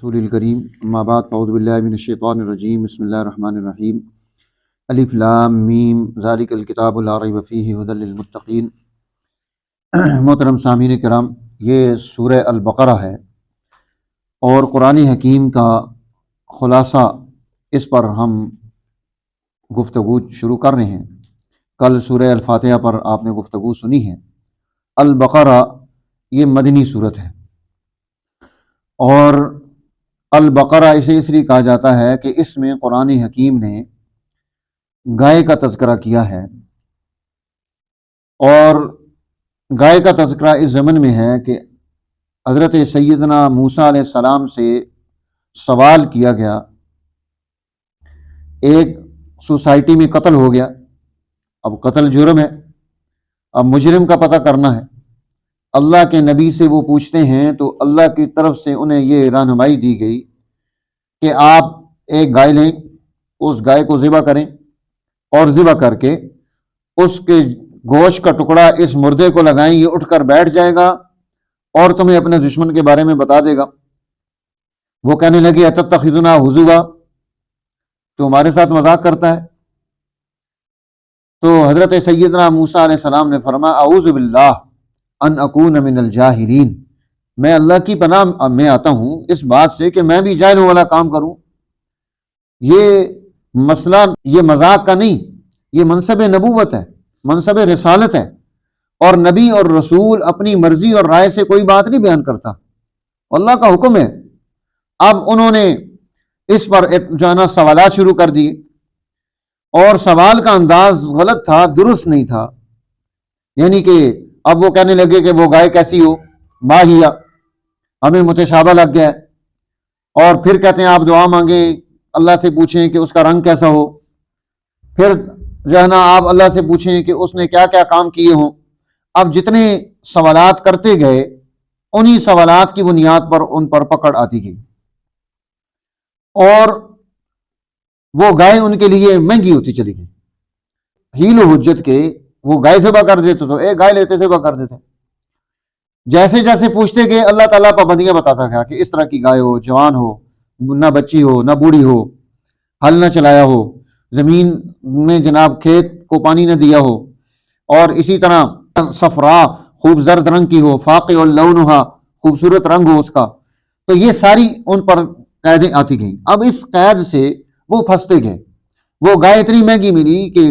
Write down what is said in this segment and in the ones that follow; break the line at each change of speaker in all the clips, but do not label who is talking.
رسول الکریم اما بعد فاعوذ باللہ من الشیطان الرجیم بسم اللہ الرحمن الرحیم الف لام میم ذالک الکتاب لا ریب فیہ ھدی للمتقین۔ محترم سامعین کرام، یہ سورہ البقرہ ہے اور قرآن حکیم کا خلاصہ اس پر ہم گفتگو شروع کر رہے ہیں۔ کل سورہ الفاتحہ پر آپ نے گفتگو سنی ہے۔ البقرہ یہ مدنی سورت ہے اور البقرہ اسے اس لیے کہا جاتا ہے کہ اس میں قرآن حکیم نے گائے کا تذکرہ کیا ہے، اور گائے کا تذکرہ اس ضمن میں ہے کہ حضرت سیدنا موسیٰ علیہ السلام سے سوال کیا گیا، ایک سوسائٹی میں قتل ہو گیا، اب قتل جرم ہے، اب مجرم کا پتہ کرنا ہے۔ اللہ کے نبی سے وہ پوچھتے ہیں تو اللہ کی طرف سے انہیں یہ رہنمائی دی گئی کہ آپ ایک گائے لیں، اس گائے کو ذبح کریں اور ذبح کر کے اس کے گوشت کا ٹکڑا اس مردے کو لگائیں، یہ اٹھ کر بیٹھ جائے گا اور تمہیں اپنے دشمن کے بارے میں بتا دے گا۔ وہ کہنے لگے اتتخذنا ہزوا، تو ہمارے ساتھ مذاق کرتا ہے؟ تو حضرت سیدنا موسیٰ علیہ السلام نے فرمایا اعوذ باللہ ان اکون من الجاہلین، میں اللہ کی پناہ میں آتا ہوں اس بات سے کہ میں بھی جاہلوں والا کام کروں۔ یہ مسئلہ یہ مذاق کا نہیں، یہ منصب نبوت ہے، منصب رسالت ہے، اور نبی اور رسول اپنی مرضی اور رائے سے کوئی بات نہیں بیان کرتا، اللہ کا حکم ہے۔ اب انہوں نے اس پر جو ہے نا سوالات شروع کر دیے، اور سوال کا انداز غلط تھا، درست نہیں تھا، یعنی کہ اب وہ کہنے لگے کہ وہ گائے کیسی ہو، ماہیا، ہمیں متشابہ لگ گیا ہے، اور پھر کہتے ہیں آپ دعا مانگیں، اللہ سے پوچھیں کہ اس کا رنگ کیسا ہو، پھر جو ہے نا آپ اللہ سے پوچھیں کہ اس نے کیا کیا کام کیے ہوں۔ اب جتنے سوالات کرتے گئے انہی سوالات کی بنیاد پر ان پر پکڑ آتی گئی، اور وہ گائے ان کے لیے مہنگی ہوتی چلی گئی۔ ہیل و حجت کے وہ گائے ذبح کر دیتے تو ایک گائے لیتے ذبح کر دیتے، جیسے جیسے پوچھتے گئے اللہ تعالیٰ پابندیاں بتاتا گیا کہ اس طرح کی گائے ہو، جوان ہو، نہ بچی ہو نہ بوڑھی ہو، ہل نہ چلایا ہو، زمین میں جناب کھیت کو پانی نہ دیا ہو، اور اسی طرح صفرا خوب زرد رنگ کی ہو، فاقع لونھا خوبصورت رنگ ہو اس کا۔ تو یہ ساری ان پر قیدیں آتی گئیں۔ اب اس قید سے وہ پھنستے گئے۔ وہ گائے اتنی مہنگی ملی کہ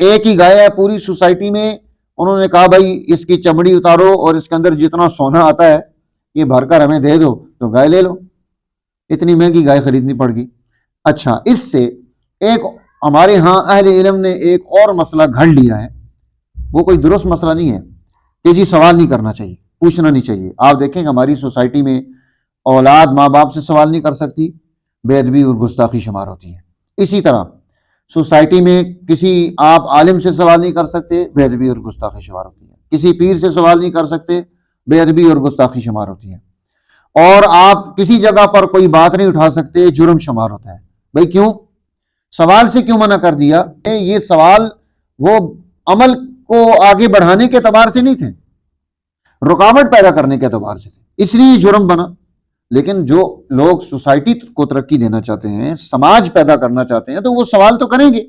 ایک ہی گائے ہے پوری سوسائٹی میں، انہوں نے کہا بھائی اس کی چمڑی اتارو اور اس کے اندر جتنا سونا آتا ہے یہ بھر کر ہمیں دے دو، تو گائے لے لو۔ اتنی مہنگی گائے خریدنی پڑ گئی۔ اچھا، اس سے ایک ہمارے ہاں اہل علم نے ایک اور مسئلہ گھڑ لیا ہے، وہ کوئی درست مسئلہ نہیں ہے کہ جی سوال نہیں کرنا چاہیے، پوچھنا نہیں چاہیے۔ آپ دیکھیں کہ ہماری سوسائٹی میں اولاد ماں باپ سے سوال نہیں کر سکتی، بے ادبی اور گستاخی شمار ہوتی ہے۔ اسی طرح سوسائٹی میں کسی آپ عالم سے سوال نہیں کر سکتے، بے ادبی اور گستاخی شمار ہوتی ہے۔ کسی پیر سے سوال نہیں کر سکتے، بے ادبی اور گستاخی شمار ہوتی ہے۔ اور آپ کسی جگہ پر کوئی بات نہیں اٹھا سکتے، جرم شمار ہوتا ہے۔ بھائی کیوں؟ سوال سے کیوں منع کر دیا؟ یہ سوال وہ عمل کو آگے بڑھانے کے اعتبار سے نہیں تھے، رکاوٹ پیدا کرنے کے اعتبار سے تھے، اس لیے جرم بنا۔ لیکن جو لوگ سوسائٹی کو ترقی دینا چاہتے ہیں، سماج پیدا کرنا چاہتے ہیں، تو وہ سوال تو کریں گے،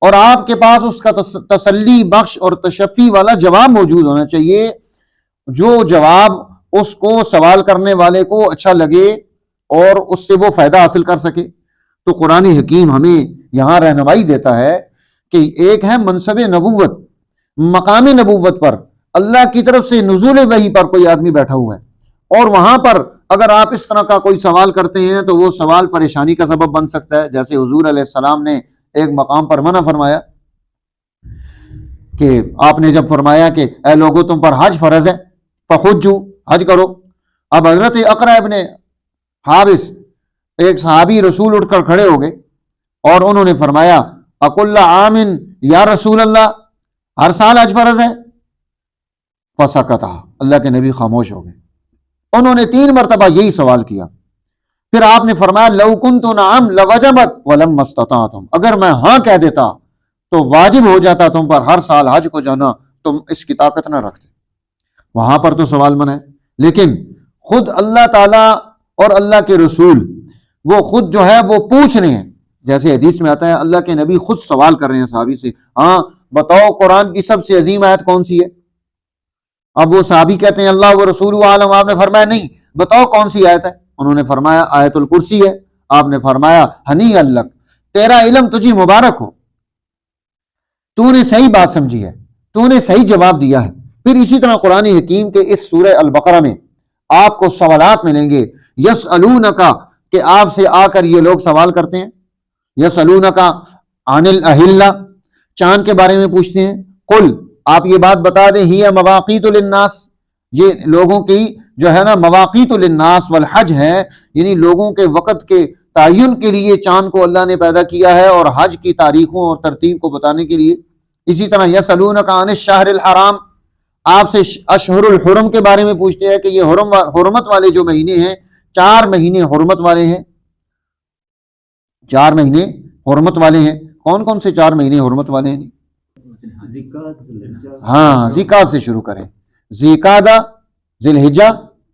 اور آپ کے پاس اس کا تسلی بخش اور تشفی والا جواب موجود ہونا چاہیے، جو جواب اس کو سوال کرنے والے کو اچھا لگے اور اس سے وہ فائدہ حاصل کر سکے۔ تو قرآن حکیم ہمیں یہاں رہنمائی دیتا ہے کہ ایک ہے منصب نبوت، مقام نبوت پر اللہ کی طرف سے نزول وحی پر کوئی آدمی بیٹھا ہوا ہے، اور وہاں پر اگر آپ اس طرح کا کوئی سوال کرتے ہیں تو وہ سوال پریشانی کا سبب بن سکتا ہے۔ جیسے حضور علیہ السلام نے ایک مقام پر منع فرمایا کہ آپ نے جب فرمایا کہ اے لوگو تم پر حج فرض ہے، فحجوا، حج کرو۔ اب حضرت اقرع ابن حابس ایک صحابی رسول اٹھ کر کھڑے ہو گئے اور انہوں نے فرمایا اکل عام یا رسول اللہ، ہر سال حج فرض ہے؟ فسکتا، اللہ کے نبی خاموش ہو گئے۔ انہوں نے 3 مرتبہ یہی سوال کیا، پھر آپ نے فرمایا لو کنت نعم لوجبت ولم استطعتم، اگر میں ہاں کہہ دیتا تو واجب ہو جاتا تم پر ہر سال حج کو جانا، تم اس کی طاقت نہ رکھتے۔ وہاں پر تو سوال منع ہے، لیکن خود اللہ تعالیٰ اور اللہ کے رسول وہ خود جو ہے وہ پوچھ رہے ہیں، جیسے حدیث میں آتا ہے اللہ کے نبی خود سوال کر رہے ہیں صحابی سے، ہاں بتاؤ قرآن کی سب سے عظیم آیت کون سی ہے؟ اب وہ صحابی کہتے ہیں اللہ و رسول عالم، آپ نے فرمایا نہیں، بتاؤ کون سی آیت ہے؟ انہوں نے فرمایا آیت الکرسی ہے۔ آپ نے فرمایا ہنی اللہ، تیرا علم تجھے مبارک ہو، تو نے صحیح بات سمجھی ہے، تو نے صحیح جواب دیا ہے۔ پھر اسی طرح قرآن حکیم کے اس سورہ البقرہ میں آپ کو سوالات ملیں گے، یسألونک، کہ آپ سے آ کر یہ لوگ سوال کرتے ہیں، یسألونک عن الاہلہ، چاند کے بارے میں پوچھتے ہیں، قل، آپ یہ بات بتا دیں، ہی مواقیت للناس، یہ لوگوں کی جو ہے نا مواقیت للناس والحج ہے، یعنی لوگوں کے وقت کے تعین کے لیے چاند کو اللہ نے پیدا کیا ہے، اور حج کی تاریخوں اور ترتیب کو بتانے کے لیے۔ اسی طرح یسألونک عن الشہر الحرام، آپ سے اشہر الحرم کے بارے میں پوچھتے ہیں کہ یہ حرمت والے جو مہینے ہیں، 4 مہینے حرمت والے ہیں، 4 مہینے حرمت والے ہیں۔ کون کون سے 4 مہینے حرمت والے ہیں؟ ہاں ذیقعدہ سے شروع کریں، ذیقعدہ، ذی الحجہ،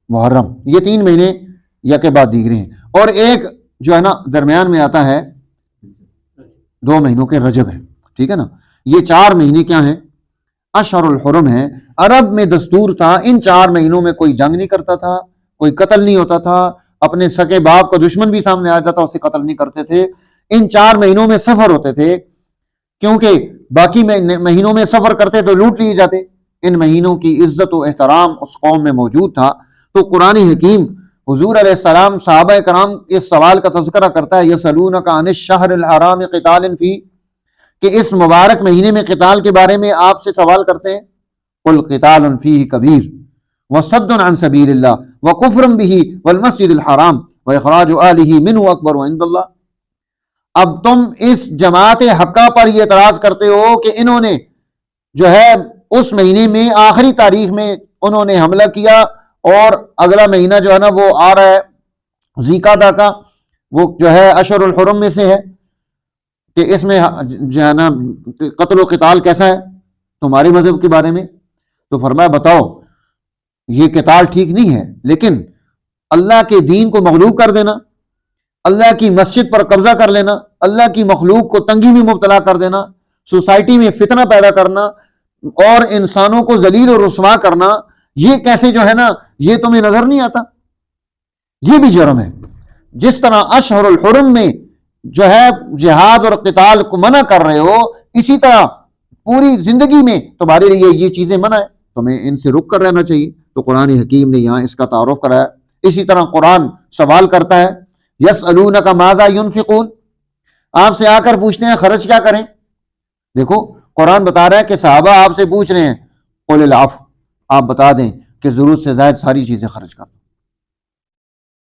محرم، یہ 3 مہینے یا کے بعد دیگرے ہیں، اور ایک جو ہے نا درمیان میں آتا ہے 2 مہینوں کے رجب ہے، ٹھیک ہے نا۔ یہ 4 مہینے کیا ہیں؟ اشہر الحرم ہیں۔ عرب میں دستور تھا ان 4 مہینوں میں کوئی جنگ نہیں کرتا تھا، کوئی قتل نہیں ہوتا تھا، اپنے سکے باپ کا دشمن بھی سامنے آ جاتا اسے قتل نہیں کرتے تھے۔ ان 4 مہینوں میں سفر ہوتے تھے، کیونکہ باقی مہینوں میں سفر کرتے تو لوٹ لیے جاتے۔ ان مہینوں کی عزت و احترام اس قوم میں موجود تھا، تو قرآن حکیم حضور علیہ السلام صحابہ کرام اس سوال کا تذکرہ کرتا ہے، یسألونک عن الشہر الحرام قتال فیہ، کہ اس مبارک مہینے میں قتال کے بارے میں آپ سے سوال کرتے ہیں، قل قتال فیہ کبیر وصد عن سبیل اللہ وکفر بہ والمسجد الحرام واخراج آلہ منہ اکبر عند اللہ۔ اب تم اس جماعت حقہ پر یہ اعتراض کرتے ہو کہ انہوں نے جو ہے اس مہینے میں آخری تاریخ میں انہوں نے حملہ کیا، اور اگلا مہینہ جو ہے نا وہ آ رہا ہے ذیقعدہ کا، وہ جو ہے اشہر الحرم میں سے ہے، کہ اس میں جو ہے نا قتل و قتال کیسا ہے تمہارے مذہب کے بارے میں؟ تو فرمایا بتاؤ یہ قتال ٹھیک نہیں ہے، لیکن اللہ کے دین کو مغلوب کر دینا، اللہ کی مسجد پر قبضہ کر لینا، اللہ کی مخلوق کو تنگی میں مبتلا کر دینا، سوسائٹی میں فتنہ پیدا کرنا اور انسانوں کو ذلیل و رسوا کرنا، یہ کیسے جو ہے نا یہ تمہیں نظر نہیں آتا؟ یہ بھی جرم ہے۔ جس طرح اشہر الحرم میں جو ہے جہاد اور قتال کو منع کر رہے ہو، اسی طرح پوری زندگی میں تمہارے لیے یہ چیزیں منع ہے، تمہیں ان سے رک کر رہنا چاہیے۔ تو قرآن حکیم نے یہاں اس کا تعارف کرایا۔ اسی طرح قرآن سوال کرتا ہے، یسألونک ماذا ینفقون، آپ سے آ کر پوچھتے ہیں خرچ کیا کریں؟ دیکھو قرآن بتا رہا ہے کہ صحابہ آپ سے پوچھ رہے ہیں، قل العفو، آپ بتا دیں کہ ضرورت سے زائد ساری چیزیں خرچ کر دو،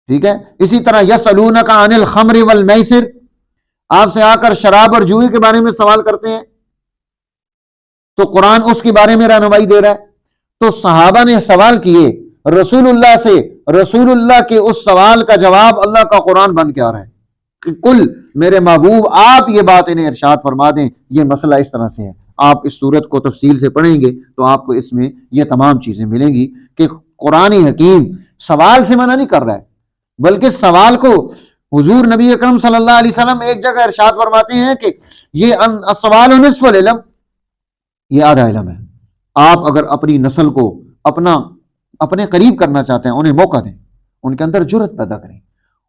ٹھیک ہے۔ اسی طرح یسألونک عن الخمر والمیسر، آپ سے آ کر شراب اور جوئے کے بارے میں سوال کرتے ہیں، تو قرآن اس کے بارے میں رہنمائی دے رہا ہے۔ تو صحابہ نے سوال کیے رسول اللہ سے، رسول اللہ کے اس سوال کا جواب اللہ کا قرآن بن کے آ رہا ہے کہ کل میرے محبوب آپ یہ بات انہیں ارشاد فرما دیں، یہ مسئلہ اس طرح سے ہے۔ آپ اس صورت کو تفصیل سے پڑھیں گے تو آپ کو اس میں یہ تمام چیزیں ملیں گی کہ قرآن حکیم سوال سے منع نہیں کر رہا ہے، بلکہ سوال کو حضور نبی اکرم صلی اللہ علیہ وسلم ایک جگہ ارشاد فرماتے ہیں کہ یہ السوال نصف العلم، یہ آدھا علم ہے۔ آپ اگر اپنی نسل کو اپنے قریب کرنا چاہتے ہیں، انہیں موقع دیں، ان کے اندر جرأت پیدا کریں،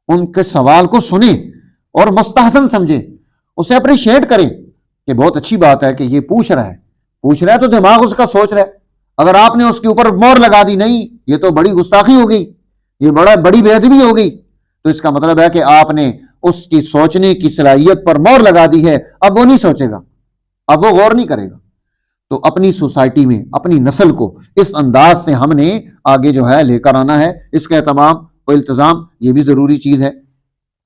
ان کے سوال کو سنیں اور مستحسن سمجھیں، اسے اپریشیٹ کریں کہ بہت اچھی بات ہے کہ یہ پوچھ رہا ہے تو دماغ اس کا سوچ رہا ہے۔ اگر آپ نے اس کے اوپر مور لگا دی، نہیں یہ تو بڑی گستاخی ہو گئی، یہ بڑی بے ادبی ہو گئی، تو اس کا مطلب ہے کہ آپ نے اس کی سوچنے کی صلاحیت پر مور لگا دی ہے، اب وہ نہیں سوچے گا، اب وہ غور نہیں کرے گا۔ تو اپنی سوسائٹی میں اپنی نسل کو اس انداز سے ہم نے آگے جو ہے لے کر آنا ہے، اس کا اہتمام و التزام یہ بھی ضروری چیز ہے۔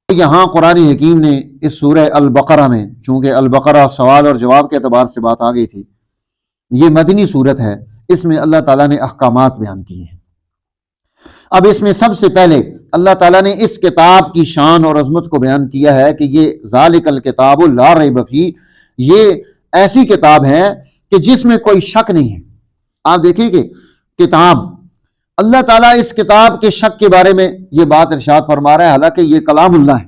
یہاں قرآن حکیم نے اس سورہ البقرہ میں، چونکہ البقرہ سوال اور جواب کے اعتبار سے بات آ گئی تھی، یہ مدنی صورت ہے، اس میں اللہ تعالیٰ نے احکامات بیان کیے ہیں۔ اب اس میں سب سے پہلے اللہ تعالیٰ نے اس کتاب کی شان اور عظمت کو بیان کیا ہے کہ یہ ذالک الکتاب لا ریب فیہ، یہ ایسی کتاب ہے کہ جس میں کوئی شک نہیں ہے۔ آپ دیکھیں کہ کتاب اللہ تعالیٰ اس کتاب کے شک کے بارے میں یہ بات ارشاد فرما رہا ہے، حالانکہ یہ کلام اللہ ہے۔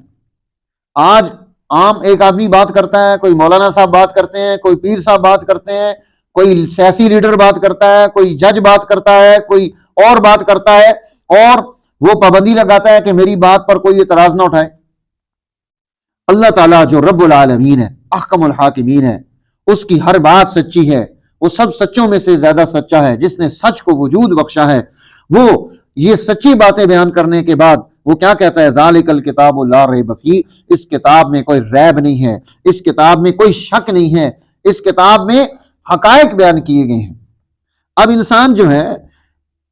آج عام ایک آدمی بات کرتا ہے، کوئی مولانا صاحب بات کرتے ہیں، کوئی پیر صاحب بات کرتے ہیں، کوئی سیاسی لیڈر بات کرتا ہے، کوئی جج بات کرتا ہے، کوئی اور بات کرتا ہے، اور وہ پابندی لگاتا ہے کہ میری بات پر کوئی اعتراض نہ اٹھائے۔ اللہ تعالیٰ جو رب العالمین ہے، احکم الحاکمین ہے، اس کی ہر بات سچی ہے، وہ سب سچوں میں سے زیادہ سچا ہے، جس نے سچ کو وجود بخشا ہے۔ وہ یہ سچی باتیں بیان کرنے کے بعد وہ کیا کہتا ہے؟ ذالک الکتاب لا ریب فیہ، اس کتاب میں کوئی ریب نہیں ہے، اس کتاب میں کوئی شک نہیں ہے، اس کتاب میں حقائق بیان کیے گئے ہیں۔ اب انسان جو ہے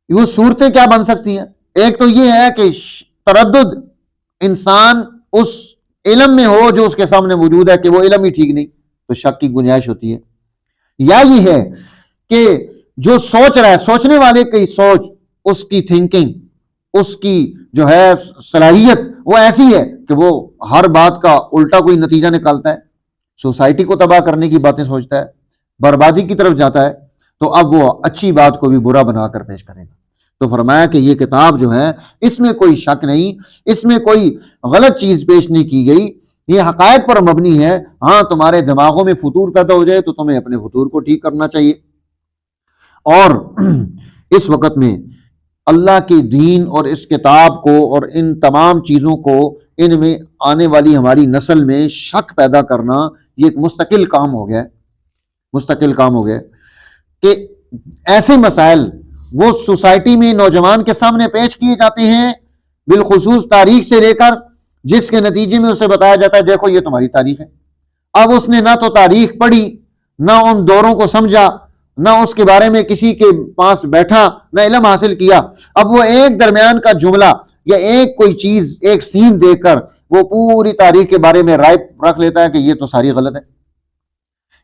وہ صورتیں کیا بن سکتی ہیں؟ ایک تو یہ ہے کہ تردد انسان اس علم میں ہو جو اس کے سامنے موجود ہے کہ وہ علم ہی ٹھیک نہیں، تو شک کی گنجائش ہوتی ہے۔ یا یہ ہے کہ جو سوچ رہا ہے، سوچنے والے کی سوچ، اس کی تھنکنگ، اس کی جو ہے صلاحیت وہ ایسی ہے کہ وہ ہر بات کا الٹا کوئی نتیجہ نکالتا ہے، سوسائٹی کو تباہ کرنے کی باتیں سوچتا ہے، بربادی کی طرف جاتا ہے، تو اب وہ اچھی بات کو بھی برا بنا کر پیش کرے گا۔ تو فرمایا کہ یہ کتاب جو ہے اس میں کوئی شک نہیں، اس میں کوئی غلط چیز پیش نہیں کی گئی، یہ حقائق پر مبنی ہے۔ ہاں تمہارے دماغوں میں فطور پیدا ہو جائے تو تمہیں اپنے فطور کو ٹھیک کرنا چاہیے۔ اور اس وقت میں اللہ کے دین اور اس کتاب کو اور ان تمام چیزوں کو، ان میں آنے والی ہماری نسل میں شک پیدا کرنا، یہ ایک مستقل کام ہو گیا، مستقل کام ہو گیا کہ ایسے مسائل وہ سوسائٹی میں نوجوان کے سامنے پیش کیے جاتے ہیں، بالخصوص تاریخ سے لے کر، جس کے نتیجے میں اسے بتایا جاتا ہے دیکھو یہ تمہاری تاریخ ہے۔ اب اس نے نہ تو تاریخ پڑھی، نہ ان دوروں کو سمجھا، نہ اس کے بارے میں کسی کے پاس بیٹھا، نہ علم حاصل کیا۔ اب وہ ایک درمیان کا جملہ یا ایک کوئی چیز، ایک سین دیکھ کر وہ پوری تاریخ کے بارے میں رائے رکھ لیتا ہے کہ یہ تو ساری غلط ہے۔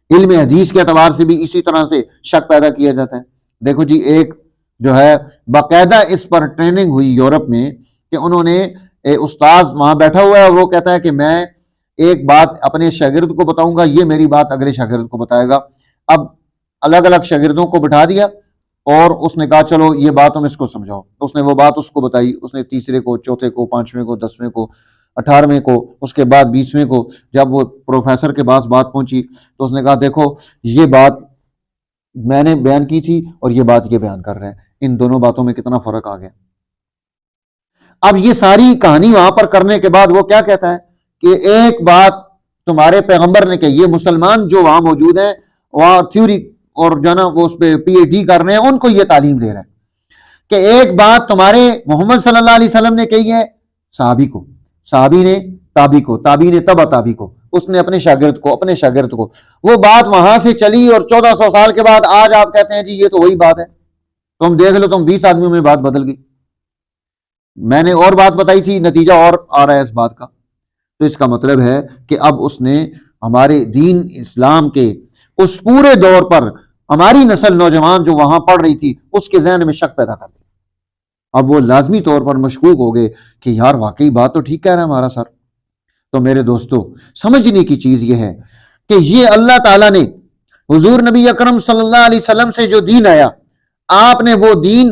علم حدیث کے اعتبار سے بھی اسی طرح سے شک پیدا کیا جاتا ہے۔ دیکھو جی، ایک جو ہے باقاعدہ اس پر ٹریننگ ہوئی یورپ میں کہ انہوں نے استاذ وہاں بیٹھا ہوا ہے، وہ کہتا ہے کہ میں ایک بات اپنے شاگرد کو بتاؤں گا، یہ میری بات اگلے شاگرد کو بتائے گا۔ اب الگ الگ شاگردوں کو بٹھا دیا اور اس نے کہا چلو یہ بات تم اس کو سمجھاؤ۔ اس نے وہ بات اس کو بتائی، اس نے تیسرے کو، چوتھے کو، پانچویں کو، 10ویں کو، 18ویں کو، اس کے بعد 20ویں کو۔ جب وہ پروفیسر کے پاس بات پہنچی تو اس نے کہا دیکھو یہ بات میں نے بیان کی تھی اور یہ بات یہ بیان کر رہے ہیں، ان دونوں باتوں میں کتنا فرق آ گیا۔ اب یہ ساری کہانی وہاں پر کرنے کے بعد وہ کیا کہتا ہے کہ ایک بات تمہارے پیغمبر نے کہی، یہ مسلمان جو وہاں موجود ہیں، وہاں تھیوری اور جو نا وہ اس پہ پی ایچ ڈی کر رہے ہیں، ان کو یہ تعلیم دے رہا ہے کہ ایک بات تمہارے محمد صلی اللہ علیہ وسلم نے کہی ہے صحابی کو، صحابی نے تابی کو، تابی نے تبع تابی کو، اس نے اپنے شاگرد کو، وہ بات وہاں سے چلی اور 1400 سال کے بعد آج آپ کہتے ہیں جی یہ تو وہی بات ہے۔ تم دیکھ لو، تم 20 آدمیوں میں بات بدل گئی، میں نے اور بات بتائی تھی، نتیجہ اور آ رہا ہے اس بات کا۔ تو اس کا مطلب ہے کہ اب اس نے ہمارے دین اسلام کے اس پورے دور پر ہماری نسل نوجوان جو وہاں پڑھ رہی تھی اس کے ذہن میں شک پیدا کر دیا۔ اب وہ لازمی طور پر مشکوک ہو گئے کہ یار واقعی بات تو ٹھیک کہہ رہا ہے ہمارا سر۔ تو میرے دوستو، سمجھنے کی چیز یہ ہے کہ یہ اللہ تعالیٰ نے حضور نبی اکرم صلی اللہ علیہ وسلم سے جو دین آیا، آپ نے وہ دین،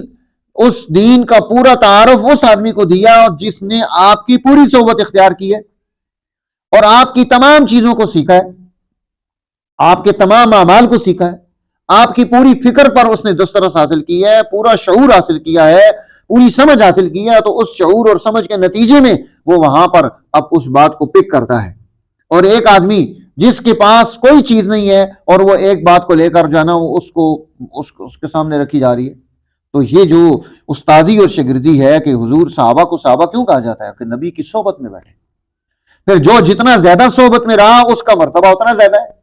اس دین کا پورا تعارف اس آدمی کو دیا جس نے آپ کی پوری صحبت اختیار کی ہے اور آپ کی تمام چیزوں کو سیکھا ہے، آپ کے تمام اعمال کو سیکھا ہے، آپ کی پوری فکر پر اس نے دسترس حاصل کی ہے، پورا شعور حاصل کیا ہے، پوری سمجھ حاصل کی ہے۔ تو اس شعور اور سمجھ کے نتیجے میں وہ وہاں پر اب اس بات کو پک کرتا ہے۔ اور ایک آدمی جس کے پاس کوئی چیز نہیں ہے اور وہ ایک بات کو لے کر جانا اس کے سامنے رکھی جا رہی ہے، تو یہ جو استاذی اور شاگردی ہے کہ حضور صحابہ کو صحابہ کیوں کہا جاتا ہے کہ نبی کی صحبت میں بیٹھے، پھر جو جتنا زیادہ صحبت میں رہا اس کا مرتبہ اتنا زیادہ ہے،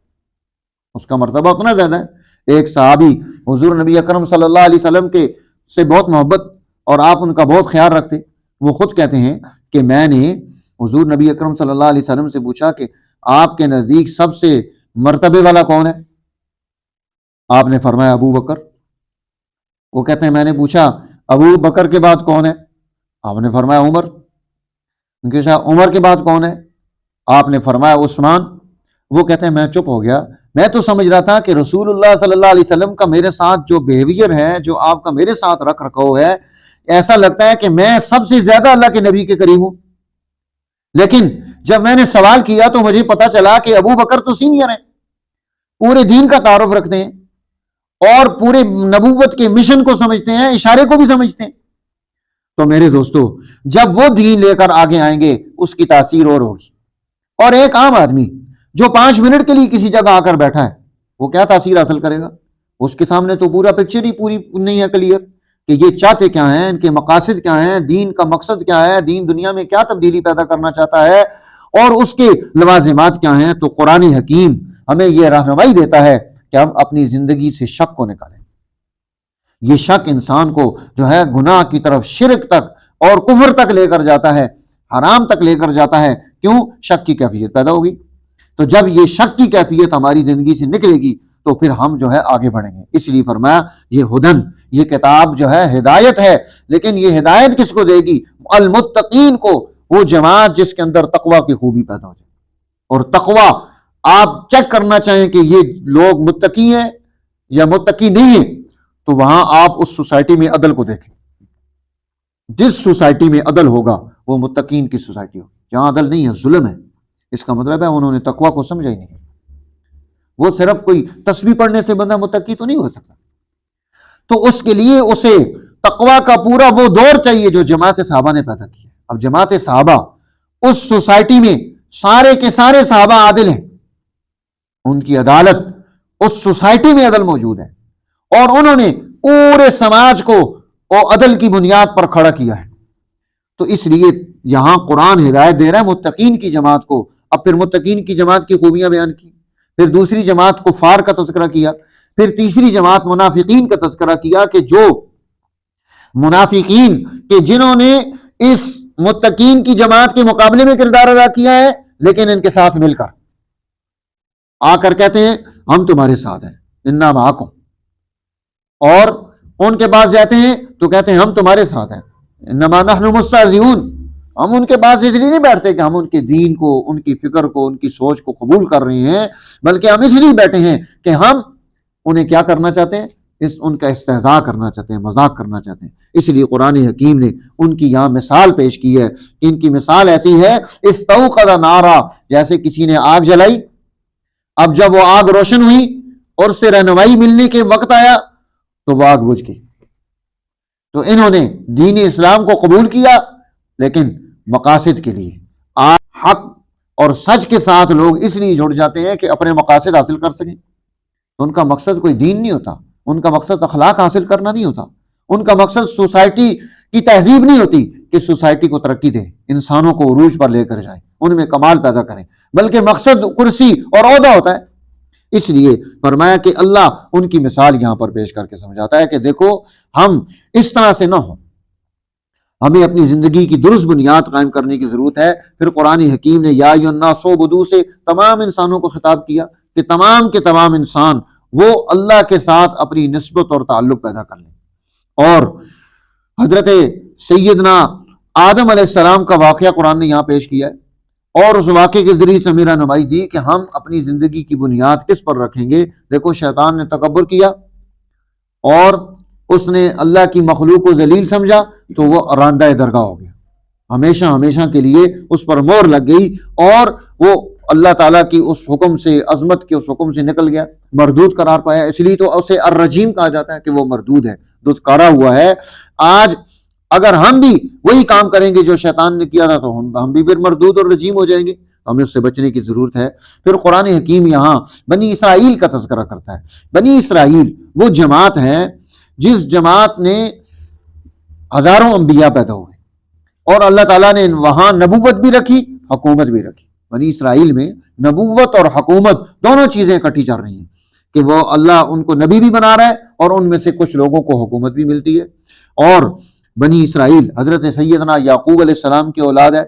اس کا مرتبہ اتنا زیادہ ہے۔ ایک صحابی حضور نبی اکرم صلی اللہ علیہ وسلم کے سے بہت محبت اور آپ ان کا بہت خیال رکھتے، وہ خود کہتے ہیں کہ میں نے حضور نبی اکرم صلی اللہ علیہ وسلم سے پوچھا کہ آپ کے نزدیک سب سے مرتبے والا کون ہے؟ آپ نے فرمایا ابو بکر۔ وہ کہتے ہیں میں نے پوچھا ابو بکر کے بعد کون ہے؟ آپ نے فرمایا عمر۔ ان کے شاہ عمر کے بعد کون ہے؟ آپ نے فرمایا عثمان۔ وہ کہتے ہیں میں چپ ہو گیا، میں تو سمجھ رہا تھا کہ رسول اللہ صلی اللہ علیہ وسلم کا میرے ساتھ جو بیہیویئر ہے، جو آپ کا میرے ساتھ رکھ رکھو ہے، ایسا لگتا ہے کہ میں سب سے زیادہ اللہ کے نبی کے قریب ہوں. لیکن جب میں نے سوال کیا تو مجھے پتا چلا کہ ابو بکر تو سینئر ہیں, پورے دین کا تعارف رکھتے ہیں اور پورے نبوت کے مشن کو سمجھتے ہیں, اشارے کو بھی سمجھتے ہیں. تو میرے دوستو, جب وہ دین لے کر آگے آئیں گے اس کی تاثیر اور ہوگی. اور ایک عام آدمی جو 5 منٹ کے لیے کسی جگہ آ کر بیٹھا ہے وہ کیا تاثیر حاصل کرے گا؟ اس کے سامنے تو پورا پکچر ہی پوری نہیں ہے کلیئر کہ یہ چاہتے کیا ہیں, ان کے مقاصد کیا ہیں, دین کا مقصد کیا ہے, دین دنیا میں کیا تبدیلی پیدا کرنا چاہتا ہے اور اس کے لوازمات کیا ہیں. تو قرآن حکیم ہمیں یہ رہنمائی دیتا ہے کہ ہم اپنی زندگی سے شک کو نکالیں. یہ شک انسان کو جو ہے گناہ کی طرف, شرک تک اور کفر تک لے کر جاتا ہے, حرام تک لے کر جاتا ہے. کیوں؟ شک کی کیفیت پیدا ہوگی. تو جب یہ شک کی کیفیت ہماری زندگی سے نکلے گی تو پھر ہم جو ہے آگے بڑھیں گے. اس لیے فرمایا یہ ہدن, یہ کتاب جو ہے ہدایت ہے. لیکن یہ ہدایت کس کو دے گی؟ المتقین کو, وہ جماعت جس کے اندر تقوی کی خوبی پیدا ہو جائے. اور تقوی آپ چیک کرنا چاہیں کہ یہ لوگ متقی ہیں یا متقی نہیں ہیں, تو وہاں آپ اس سوسائٹی میں عدل کو دیکھیں. جس سوسائٹی میں عدل ہوگا وہ متقین کی سوسائٹی ہوگی. جہاں عدل نہیں ہے, ظلم ہے, اس کا مطلب ہے انہوں نے تقوی کو سمجھا ہی نہیں. وہ صرف کوئی تسبیح پڑھنے سے بندہ متقی تو نہیں ہو سکتا. تو اس کے لیے اسے تقوی کا پورا وہ دور چاہیے جو جماعت صحابہ نے پیدا کیا. اب جماعت صحابہ اس سوسائٹی میں سارے کے سارے صحابہ عادل ہیں, ان کی عدالت اس سوسائٹی میں عدل موجود ہے اور انہوں نے پورے سماج کو عدل کی بنیاد پر کھڑا کیا ہے. تو اس لیے یہاں قرآن ہدایت دے رہا ہے متقین کی جماعت کو. اب پھر متقین کی جماعت کی خوبیاں بیان کی, پھر دوسری جماعت کفار کا تذکرہ کیا, پھر تیسری جماعت منافقین کا تذکرہ کیا کہ جو منافقین کہ جنہوں نے اس متقین کی جماعت کے مقابلے میں کردار ادا کیا ہے, لیکن ان کے ساتھ مل کر آ کر کہتے ہیں ہم تمہارے ساتھ ہیں, انا معکم, اور ان کے پاس جاتے ہیں تو کہتے ہیں ہم تمہارے ساتھ ہیں, انما نحن مستہزئون. ہم ان کے پاس اس لیے نہیں بیٹھتے کہ ہم ان کے دین کو, ان کی فکر کو, ان کی سوچ کو قبول کر رہے ہیں, بلکہ ہم اس لیے بیٹھے ہیں کہ ہم انہیں کیا کرنا چاہتے ہیں, ان کا استہزاء کرنا چاہتے ہیں, مذاق کرنا چاہتے ہیں. اس لیے قرآن حکیم نے ان کی یہاں مثال پیش کی ہے. ان کی مثال ایسی ہے, استوقد نارا, جیسے کسی نے آگ جلائی. اب جب وہ آگ روشن ہوئی اور اس سے رہنمائی ملنے کے وقت آیا تو وہ آگ بجھ گئی. تو انہوں نے دین اسلام کو قبول کیا لیکن مقاصد کے لیے. حق اور سچ کے ساتھ لوگ اس لیے جڑ جاتے ہیں کہ اپنے مقاصد حاصل کر سکیں. ان کا مقصد کوئی دین نہیں ہوتا, ان کا مقصد اخلاق حاصل کرنا نہیں ہوتا, ان کا مقصد سوسائٹی کی تہذیب نہیں ہوتی کہ سوسائٹی کو ترقی دے, انسانوں کو عروج پر لے کر جائیں, ان میں کمال پیدا کریں, بلکہ مقصد کرسی اور عہدہ ہوتا ہے. اس لیے فرمایا کہ اللہ ان کی مثال یہاں پر پیش کر کے سمجھاتا ہے کہ دیکھو ہم اس طرح سے نہ ہوں, ہمیں اپنی زندگی کی درست بنیاد قائم کرنے کی ضرورت ہے. پھر قرآن حکیم نے یا ایھا الناس اعبدوا سے تمام انسانوں کو خطاب کیا کہ تمام کے تمام انسان وہ اللہ کے ساتھ اپنی نسبت اور تعلق پیدا کر لیں. اور حضرت سیدنا آدم علیہ السلام کا واقعہ قرآن نے یہاں پیش کیا ہے اور اس واقعے کے ذریعے سے میرا رہنمائی دی کہ ہم اپنی زندگی کی بنیاد کس پر رکھیں گے. دیکھو شیطان نے تکبر کیا اور اس نے اللہ کی مخلوق کو ذلیل سمجھا تو وہ راندہ درگاہ ہو گیا, ہمیشہ ہمیشہ کے لیے اس پر مہر لگ گئی اور وہ اللہ تعالیٰ کی اس حکم سے, عظمت کے اس حکم سے نکل گیا, مردود قرار پایا. اس لیے تو اسے الرجیم کہا جاتا ہے کہ وہ مردود ہے, دھتکارا ہوا ہے. آج اگر ہم بھی وہی کام کریں گے جو شیطان نے کیا تھا تو ہم بھی پھر مردود اور رجیم ہو جائیں گے. ہمیں اس سے بچنے کی ضرورت ہے. پھر قرآن حکیم یہاں بنی اسرائیل کا تذکرہ کرتا ہے. بنی اسرائیل وہ جماعت ہے جس جماعت نے ہزاروں انبیاء پیدا ہوئے اور اللہ تعالیٰ نے وہاں نبوت بھی رکھی, حکومت بھی رکھی. بنی اسرائیل میں نبوت اور حکومت دونوں چیزیں اکٹھی چل رہی ہیں کہ وہ اللہ ان کو نبی بھی بنا رہا ہے اور ان میں سے کچھ لوگوں کو حکومت بھی ملتی ہے. اور بنی اسرائیل حضرت سیدنا یعقوب علیہ السلام کی اولاد ہے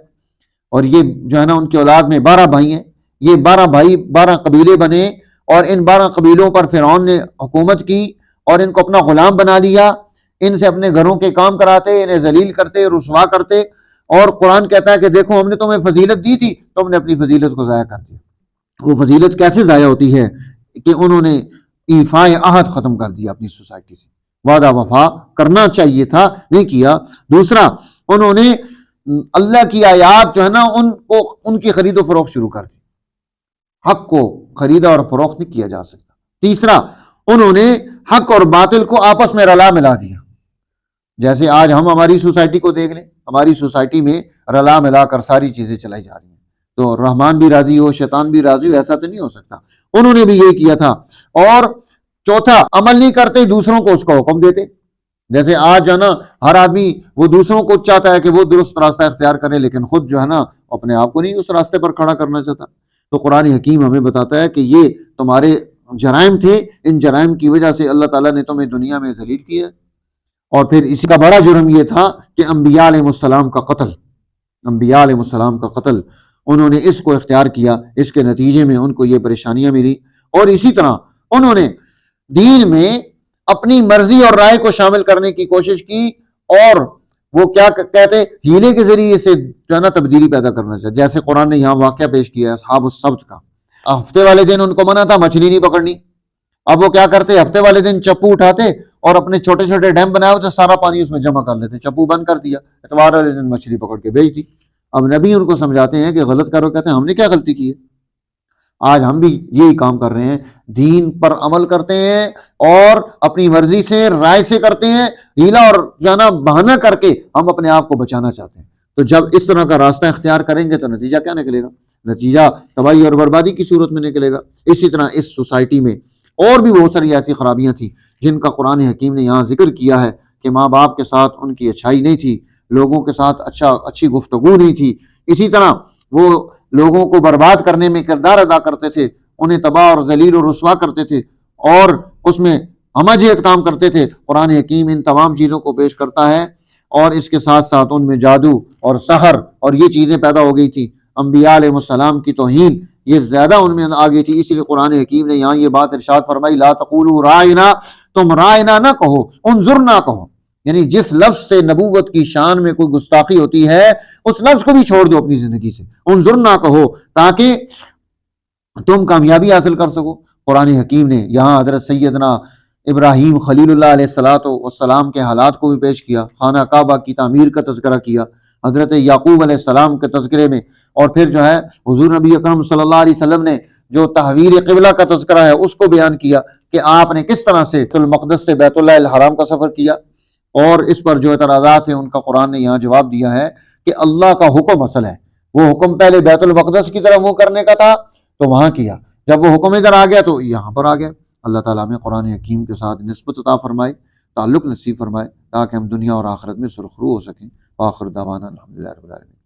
اور یہ جو ہے نا ان کی اولاد میں 12 بھائی ہیں. یہ 12 بھائی 12 قبیلے بنے اور ان 12 قبیلوں پر فرعون نے حکومت کی اور ان کو اپنا غلام بنا لیا, ان سے اپنے گھروں کے کام کراتے, انہیں ذلیل کرتے, رسوا کرتے. اور قرآن کہتا ہے کہ دیکھو ہم نے تمہیں فضیلت دی تھی, تم نے اپنی فضیلت کو ضائع کر دیا. وہ فضیلت کیسے ضائع ہوتی ہے کہ انہوں نے ایفاء عہد ختم کر دیا اپنی سوسائٹی سے. وعدہ وفا کرنا چاہیے تھا، نہیں کیا۔ دوسرا، انہوں نے اللہ کی آیات جو ہے نا ان کی خرید و فروخت شروع کر دی، حق کو خریدا اور فروخت نہیں کیا جا سکتا۔ تیسرا، انہوں نے حق اور باطل کو آپس میں رلا ملا دیا، جیسے آج ہم ہماری سوسائٹی کو دیکھ لیں، ہماری سوسائٹی میں رلا ملا کر ساری چیزیں چلائی جا رہی ہیں، تو رحمان بھی راضی ہو شیطان بھی راضی ہو، ایسا تو نہیں ہو سکتا۔ انہوں نے بھی یہ کیا تھا۔ اور چوتھا، عمل نہیں کرتے، دوسروں کو اس کا حکم دیتے، جیسے آج جو ہے نا ہر آدمی وہ دوسروں کو چاہتا ہے کہ وہ درست راستہ اختیار کرے، لیکن خود جو ہے نا اپنے آپ کو نہیں اس راستے پر کھڑا کرنا چاہتا۔ تو قرآن حکیم ہمیں بتاتا ہے کہ یہ تمہارے جرائم تھے، ان جرائم کی وجہ سے اللہ تعالیٰ نے تمہیں دنیا میں ذلیل کیا۔ اور پھر اسی کا بڑا جرم یہ تھا کہ انبیاء علیہ السلام کا قتل، انبیاء علیہ السلام کا قتل، انہوں نے اس کو اختیار کیا، اس کے نتیجے میں ان کو یہ پریشانیاں ملی۔ اور اسی طرح انہوں نے دین میں اپنی مرضی اور رائے کو شامل کرنے کی کوشش کی، اور وہ کیا کہتے ہیلے کے ذریعے سے جو ہے نا تبدیلی پیدا کرنا چاہیے۔ جیسے قرآن نے یہاں واقعہ پیش کیا ہے اصحاب السبت کا، ہفتے والے دن ان کو منع تھا مچھلی نہیں پکڑنی، اب وہ کیا کرتے، ہفتے والے دن چپو اٹھاتے اور اپنے چھوٹے چھوٹے ڈیم بنائے ہوتے، سارا پانی اس میں جمع کر لیتے، چپو بند کر دیا، اتوار والے دن مچھلی پکڑ کے بیچ دی۔ اب نبی ان کو سمجھاتے ہیں کہ غلط کرو، کہتے ہیں ہم نے کیا غلطی کی ہے؟ آج ہم بھی یہی کام کر رہے ہیں، دین پر عمل کرتے ہیں اور اپنی مرضی سے رائے سے کرتے ہیں، ہیلا اور جانا بہانہ کر کے ہم اپنے آپ کو بچانا چاہتے ہیں۔ تو جب اس طرح کا راستہ اختیار کریں گے تو نتیجہ کیا نکلے گا؟ نتیجہ تباہی اور بربادی کی صورت میں نکلے گا۔ اسی طرح اس سوسائٹی میں اور بھی بہت ساری ایسی خرابیاں تھیں جن کا قرآن حکیم نے یہاں ذکر کیا ہے کہ ماں باپ کے ساتھ ان کی اچھائی نہیں تھی، لوگوں کے ساتھ اچھی گفتگو نہیں تھی، اسی طرح وہ لوگوں کو برباد کرنے میں کردار ادا کرتے تھے، انہیں تباہ اور ذلیل و رسوا کرتے تھے، اور اس میں ہمجیت کام کرتے تھے۔ قرآن حکیم ان تمام چیزوں کو پیش کرتا ہے، اور اس کے ساتھ ساتھ ان میں جادو اور سحر اور یہ چیزیں پیدا ہو گئی تھی۔ انبیاء علیہ السلام کی توہین یہ زیادہ ان میں آ گئی تھی، اسی لیے قرآن حکیم نے یہاں یہ بات ارشاد فرمائی، لا تقولوا رائنا، تم رائنا نہ کہو، انظرنا کہو، یعنی جس لفظ سے نبوت کی شان میں کوئی گستاخی ہوتی ہے اس لفظ کو بھی چھوڑ دو اپنی زندگی سے، انظرنا کہو، تاکہ تم کامیابی حاصل کر سکو۔ قرآن حکیم نے یہاں حضرت سیدنا ابراہیم خلیل اللہ علیہ السلام کے حالات کو بھی پیش کیا، خانہ کعبہ کی تعمیر کا تذکرہ کیا، حضرت یعقوب علیہ السلام کے تذکرے میں، اور پھر جو ہے حضور نبی اکرم صلی اللہ علیہ وسلم نے جو تحویر قبلہ کا تذکرہ ہے اس کو بیان کیا کہ آپ نے کس طرح سے بیت المقدس سے بیت اللہ الحرام کا سفر کیا، اور اس پر جو اعتراضات ہیں ان کا قرآن نے یہاں جواب دیا ہے کہ اللہ کا حکم اصل ہے، وہ حکم پہلے بیت المقدس کی طرف منہ کرنے کا تھا تو وہاں کیا، جب وہ حکم ادھر آ گیا تو یہاں پر آ گیا۔ اللہ تعالیٰ میں قرآن حکیم کے ساتھ نسبت عطا فرمائے، تعلق نصیب فرمائے، تاکہ ہم دنیا اور آخرت میں سرخرو ہو سکیں۔ وآخر دعوانا الحمدللہ رب العالمین۔